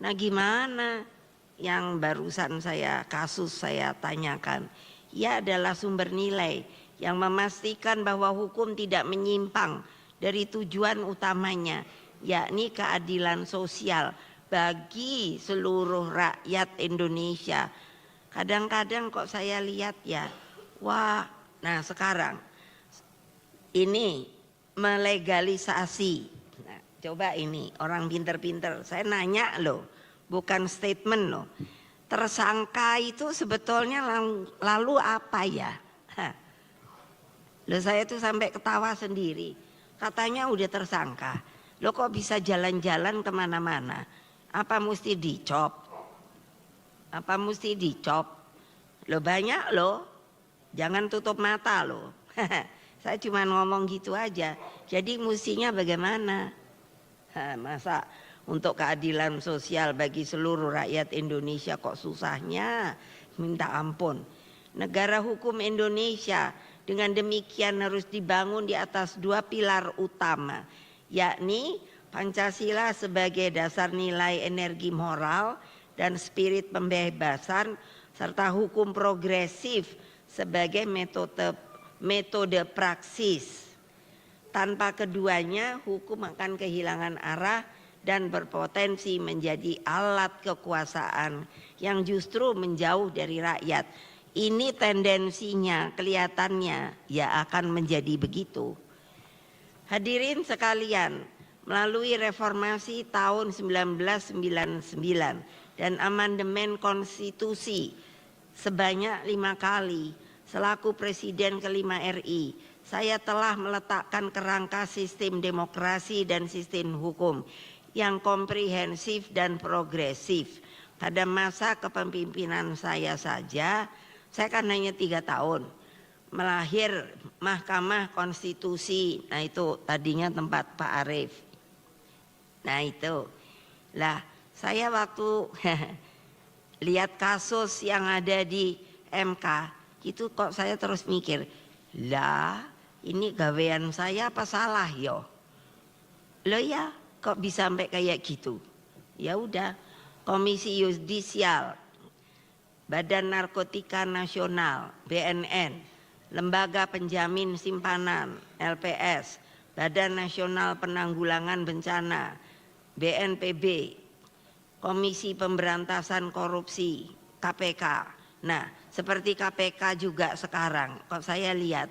Nah gimana yang barusan kasus saya tanyakan? Ia adalah sumber nilai yang memastikan bahwa hukum tidak menyimpang dari tujuan utamanya, yakni keadilan sosial bagi seluruh rakyat Indonesia. Kadang-kadang kok saya lihat ya, wah, nah sekarang ini melegalisasi. Nah, coba ini orang pinter-pinter, saya nanya loh, bukan statement loh. Tersangka itu sebetulnya lalu apa ya? Loh saya tuh sampai ketawa sendiri. Katanya udah tersangka. Loh kok bisa jalan-jalan kemana-mana? Apa mesti dicop? Apa mesti dicop? Loh banyak loh. Jangan tutup mata loh. Saya cuma ngomong gitu aja. Jadi mestinya bagaimana? Masa untuk keadilan sosial bagi seluruh rakyat Indonesia kok susahnya? Minta ampun. Negara hukum Indonesia dengan demikian harus dibangun di atas dua pilar utama, yakni Pancasila sebagai dasar nilai energi moral dan spirit pembebasan, serta hukum progresif sebagai metode praksis. Tanpa keduanya, hukum akan kehilangan arah dan berpotensi menjadi alat kekuasaan yang justru menjauh dari rakyat. Ini tendensinya, kelihatannya ya akan menjadi begitu. Hadirin sekalian, melalui reformasi tahun 1999 dan amandemen konstitusi sebanyak 5 kali selaku Presiden kelima RI, saya telah meletakkan kerangka sistem demokrasi dan sistem hukum yang komprehensif dan progresif. Pada masa kepemimpinan saya saja, saya kan hanya 3 tahun, melahir Mahkamah Konstitusi. Nah itu tadinya tempat Pak Arief. Nah itu, lah saya waktu lihat kasus yang ada di MK, itu kok saya terus mikir, lah ini gawean saya apa salah yo? Loh ya, kok bisa sampai kayak gitu? Ya udah, Komisi Yudisial, Badan Narkotika Nasional, BNN, Lembaga Penjamin Simpanan, LPS, Badan Nasional Penanggulangan Bencana, BNPB, Komisi Pemberantasan Korupsi, KPK. Nah, seperti KPK juga sekarang, kok saya lihat,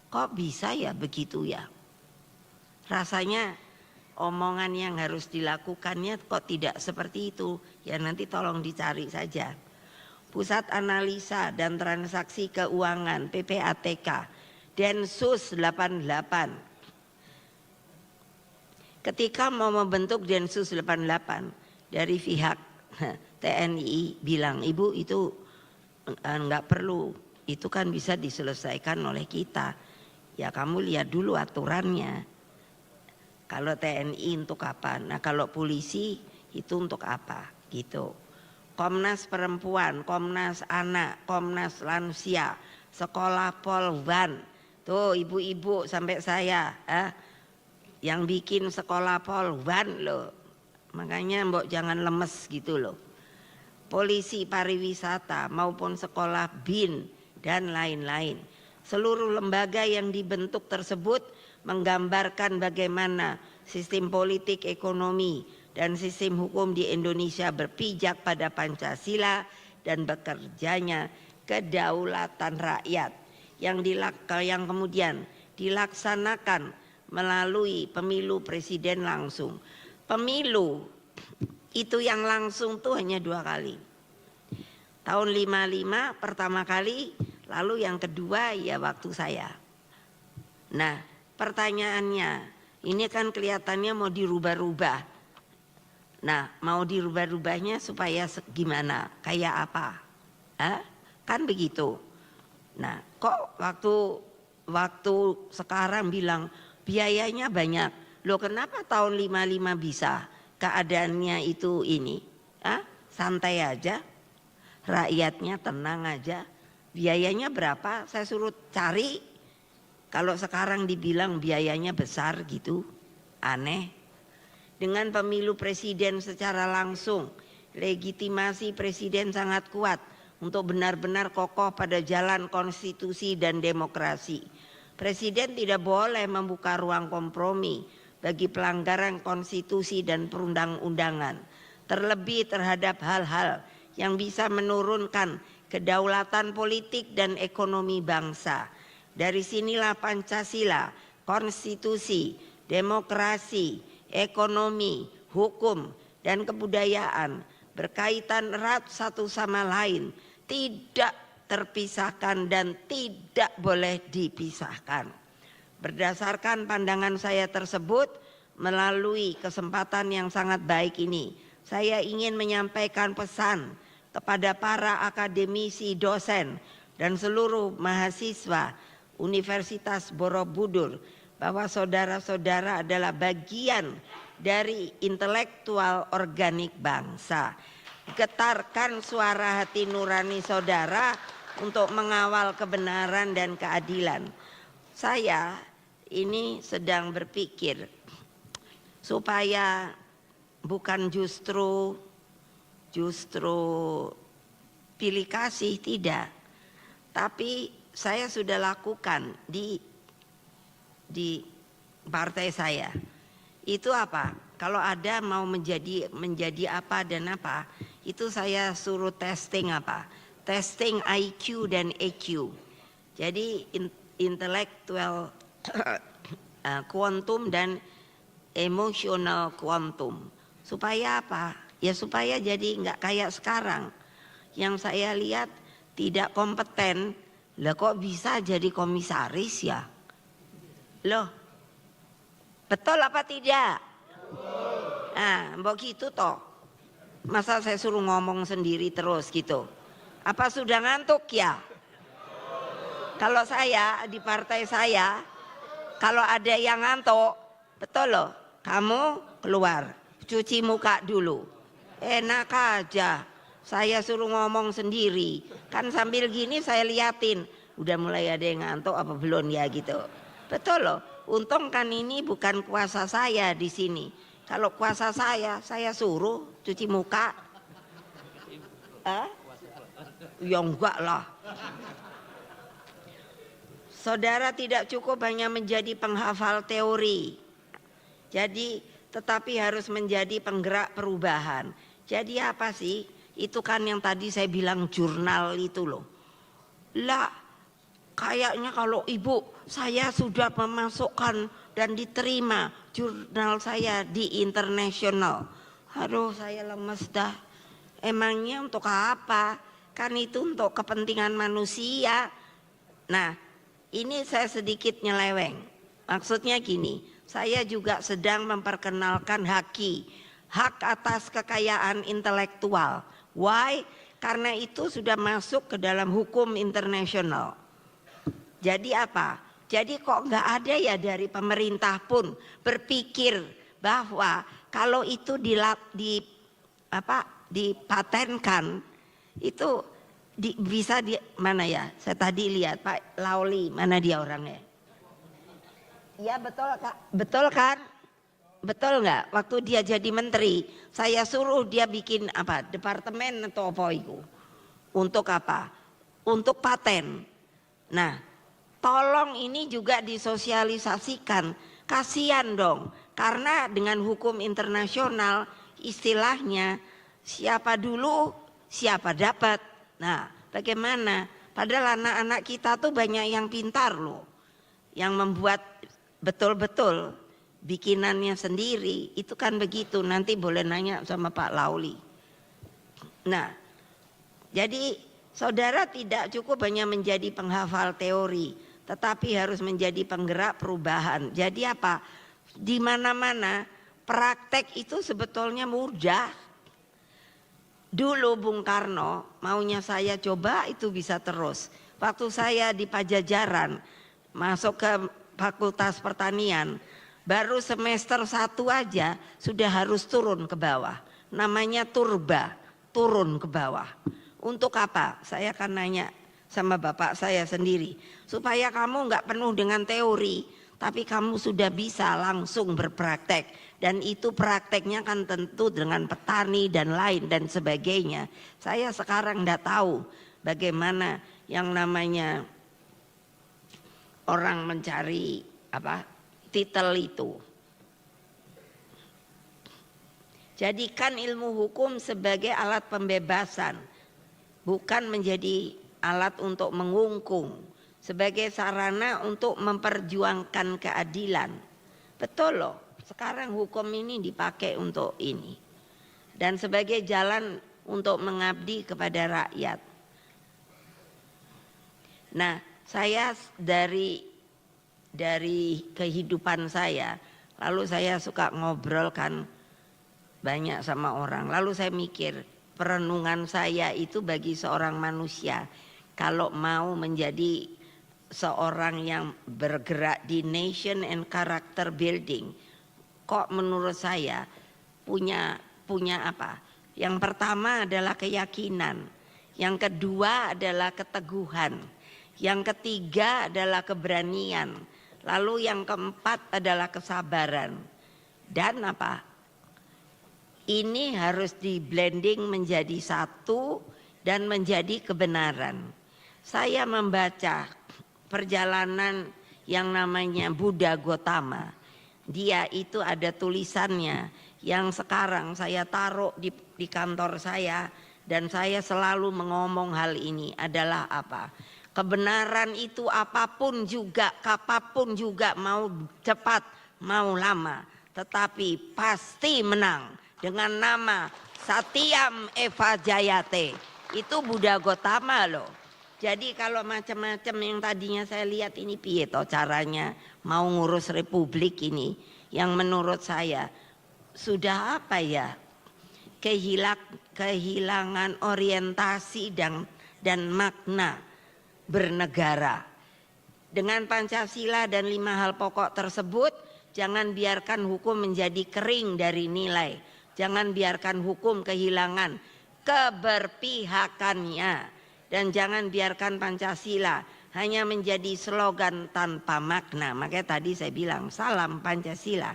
kok bisa ya begitu ya? Rasanya omongan yang harus dilakukannya kok tidak seperti itu. Ya nanti tolong dicari saja. Pusat Analisa dan Transaksi Keuangan PPATK, Densus 88. Ketika mau membentuk Densus 88 dari pihak TNI bilang, Ibu itu enggak perlu, itu kan bisa diselesaikan oleh kita. Ya kamu lihat dulu aturannya. Kalau TNI untuk apa? Nah kalau polisi itu untuk apa? Gitu. Komnas Perempuan, Komnas Anak, Komnas Lansia, Sekolah Polwan. Tuh ibu-ibu sampai saya yang bikin Sekolah Polwan loh. Makanya mbok jangan lemes gitu loh. Polisi pariwisata maupun sekolah BIN dan lain-lain. Seluruh lembaga yang dibentuk tersebut menggambarkan bagaimana sistem politik, ekonomi, dan sistem hukum di Indonesia berpijak pada Pancasila dan bekerjanya kedaulatan rakyat yang kemudian dilaksanakan melalui pemilu presiden langsung. Pemilu itu yang langsung tuh hanya 2 kali. Tahun 55 pertama kali, lalu yang kedua ya waktu saya. Nah, pertanyaannya, ini kan kelihatannya mau dirubah-rubah. Nah, mau dirubah-rubahnya supaya gimana? Kayak apa? Kan begitu. Nah, kok waktu sekarang bilang biayanya banyak. Loh kenapa tahun 55 bisa? Keadaannya itu ini. Santai aja. Rakyatnya tenang aja. Biayanya berapa? Saya suruh cari. Kalau sekarang dibilang biayanya besar gitu. Aneh. Dengan pemilu presiden secara langsung legitimasi presiden sangat kuat untuk benar-benar kokoh pada jalan konstitusi dan demokrasi. Presiden tidak boleh membuka ruang kompromi bagi pelanggaran konstitusi dan perundang-undangan, terlebih terhadap hal-hal yang bisa menurunkan kedaulatan politik dan ekonomi bangsa. Dari sinilah Pancasila, konstitusi, demokrasi, ekonomi, hukum, dan kebudayaan berkaitan erat satu sama lain, tidak terpisahkan dan tidak boleh dipisahkan. Berdasarkan pandangan saya tersebut, melalui kesempatan yang sangat baik ini, saya ingin menyampaikan pesan kepada para akademisi, dosen, dan seluruh mahasiswa Universitas Borobudur bahwa saudara-saudara adalah bagian dari intelektual organik bangsa. Getarkan suara hati nurani saudara untuk mengawal kebenaran dan keadilan. Saya ini sedang berpikir supaya bukan justru pilih kasih, tidak. Tapi saya sudah lakukan di partai saya. Itu apa? Kalau ada mau menjadi apa dan apa, itu saya suruh testing apa? Testing IQ dan EQ. Jadi intellectual quantum dan emotional quantum. Supaya apa? Ya supaya jadi nggak kayak sekarang. Yang saya lihat tidak kompeten. Lah kok bisa jadi komisaris ya? Loh, betul apa tidak? Ah, mbok gitu toh. Masa saya suruh ngomong sendiri terus gitu? Apa sudah ngantuk ya? Kalau saya di partai saya, kalau ada yang ngantuk, betul loh, kamu keluar, cuci muka dulu. Enak aja. Saya suruh ngomong sendiri, kan sambil gini saya liatin, udah mulai ada yang ngantuk apa belum ya gitu. Betul loh, untung kan ini bukan kuasa saya di sini. Kalau kuasa saya suruh cuci muka. Ya enggak lah. Saudara tidak cukup hanya menjadi penghafal teori. Jadi tetapi harus menjadi penggerak perubahan. Jadi apa sih? Itu kan yang tadi saya bilang jurnal itu loh. Lah, kayaknya kalau ibu saya sudah memasukkan dan diterima jurnal saya di internasional. Aduh, saya lemes dah. Emangnya untuk apa? Kan itu untuk kepentingan manusia. Nah, ini saya sedikit nyeleweng. Maksudnya gini, saya juga sedang memperkenalkan hak atas kekayaan intelektual. Why? Karena itu sudah masuk ke dalam hukum internasional. Jadi apa? Jadi kok nggak ada ya dari pemerintah pun berpikir bahwa kalau itu dipatenkan itu bisa mana ya? Saya tadi lihat Pak Lauli, mana dia orangnya? Iya betul Kak, betul kan? Betul nggak? Waktu dia jadi menteri, saya suruh dia bikin apa? Departemen atau apa itu? Untuk apa? Untuk paten. Nah, tolong ini juga disosialisasikan. Kasihan dong, karena dengan hukum internasional istilahnya siapa dulu, siapa dapat. Nah, bagaimana? Padahal anak-anak kita tuh banyak yang pintar loh, yang membuat betul-betul bikinannya sendiri. Itu kan begitu, nanti boleh nanya sama Pak Lauli. Nah, jadi saudara tidak cukup hanya menjadi penghafal teori, tetapi harus menjadi penggerak perubahan. Jadi apa? Di mana-mana praktek itu sebetulnya mudah. Dulu Bung Karno maunya saya coba itu bisa terus. Waktu saya di Pajajaran masuk ke Fakultas Pertanian, baru semester 1 aja sudah harus turun ke bawah. Namanya turba, turun ke bawah. Untuk apa? Saya akan nanya sama bapak saya sendiri. Supaya kamu nggak penuh dengan teori, tapi kamu sudah bisa langsung berpraktek Dan itu prakteknya kan tentu dengan petani dan lain dan sebagainya. Saya sekarang tidak tahu bagaimana yang namanya orang mencari titel itu. Jadikan ilmu hukum sebagai alat pembebasan, bukan menjadi alat untuk mengungkung, sebagai sarana untuk memperjuangkan keadilan. Betul loh, sekarang hukum ini dipakai untuk ini. Dan sebagai jalan untuk mengabdi kepada rakyat. Nah, saya dari kehidupan saya, lalu saya suka ngobrol kan banyak sama orang. Lalu saya mikir, perenungan saya itu bagi seorang manusia, kalau mau menjadi seorang yang bergerak di nation and character building, kok menurut saya punya apa? Yang pertama adalah keyakinan, yang kedua adalah keteguhan, yang ketiga adalah keberanian, lalu yang keempat adalah kesabaran. Dan apa? Ini harus di blending menjadi satu dan menjadi kebenaran. Saya membaca perjalanan yang namanya Buddha Gotama. Dia itu ada tulisannya yang sekarang saya taruh di kantor saya, dan saya selalu mengomong hal ini adalah apa? Kebenaran itu apapun juga, kapapun juga, mau cepat mau lama, tetapi pasti menang. Dengan nama Satyam Eva Jayate. Itu Buddha Gotama loh. Jadi kalau macam-macam yang tadinya saya lihat ini piye toh caranya mau ngurus republik ini, yang menurut saya sudah apa ya, kehilangan orientasi dan makna bernegara. Dengan Pancasila dan 5 hal pokok tersebut, jangan biarkan hukum menjadi kering dari nilai. Jangan biarkan hukum kehilangan keberpihakannya, dan jangan biarkan Pancasila hanya menjadi slogan tanpa makna. Makanya tadi saya bilang salam Pancasila.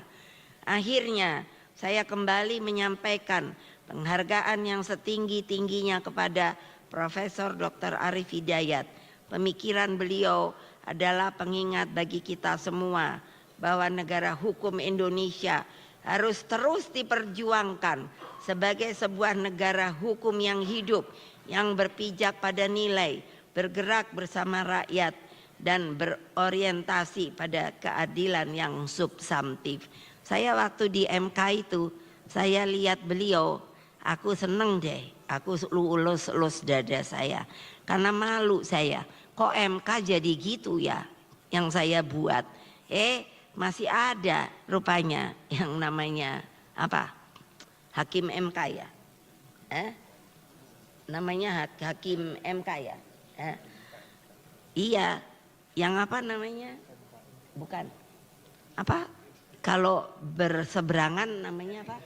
Akhirnya saya kembali menyampaikan penghargaan yang setinggi-tingginya kepada Profesor Dr. Arief Hidayat. Pemikiran beliau adalah pengingat bagi kita semua bahwa negara hukum Indonesia harus terus diperjuangkan sebagai sebuah negara hukum yang hidup, yang berpijak pada nilai, bergerak bersama rakyat, dan berorientasi pada keadilan yang substantif. Saya waktu di MK itu, saya lihat beliau, aku seneng deh, aku lulus dada saya, karena malu saya, kok MK jadi gitu ya yang saya buat. Masih ada rupanya yang namanya apa? Hakim MK ya. Namanya Hakim MK ya. Iya, yang apa namanya? Bukan. Apa? Kalau berseberangan namanya apa?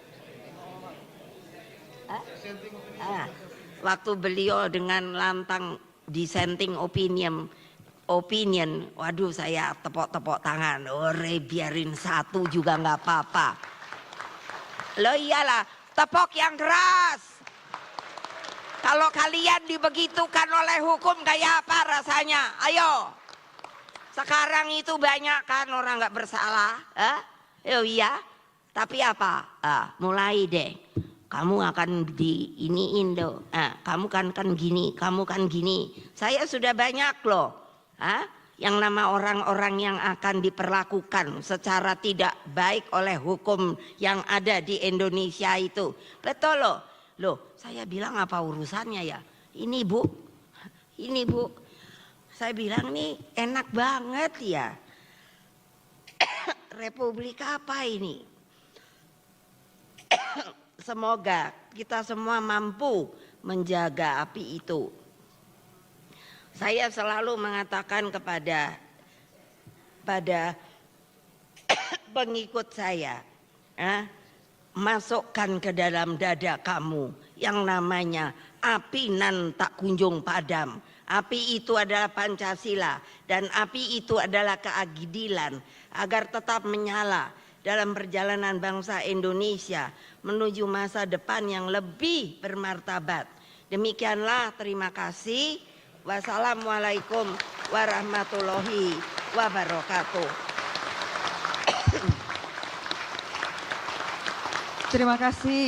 Waktu beliau dengan lantang dissenting opinion, waduh saya tepok-tepok tangan, biarin satu juga nggak apa-apa. Loh iyalah, tepok yang keras. Kalau kalian dibegitukan oleh hukum kayak apa rasanya? Ayo. Sekarang itu banyak kan orang nggak bersalah, oh iya. Tapi apa? Mulai deh. Kamu akan di iniin do. Kamu kan gini, kamu kan gini. Saya sudah banyak loh. Yang nama orang-orang yang akan diperlakukan secara tidak baik oleh hukum yang ada di Indonesia itu. Betul loh, saya bilang apa urusannya ya? Ini bu, saya bilang nih enak banget ya. Republik apa ini? Semoga kita semua mampu menjaga api itu. Saya selalu mengatakan kepada pengikut saya, masukkan ke dalam dada kamu yang namanya api nan tak kunjung padam. Api itu adalah Pancasila, dan api itu adalah keadilan, agar tetap menyala dalam perjalanan bangsa Indonesia menuju masa depan yang lebih bermartabat. Demikianlah, terima kasih. Wassalamualaikum warahmatullahi wabarakatuh. Terima kasih.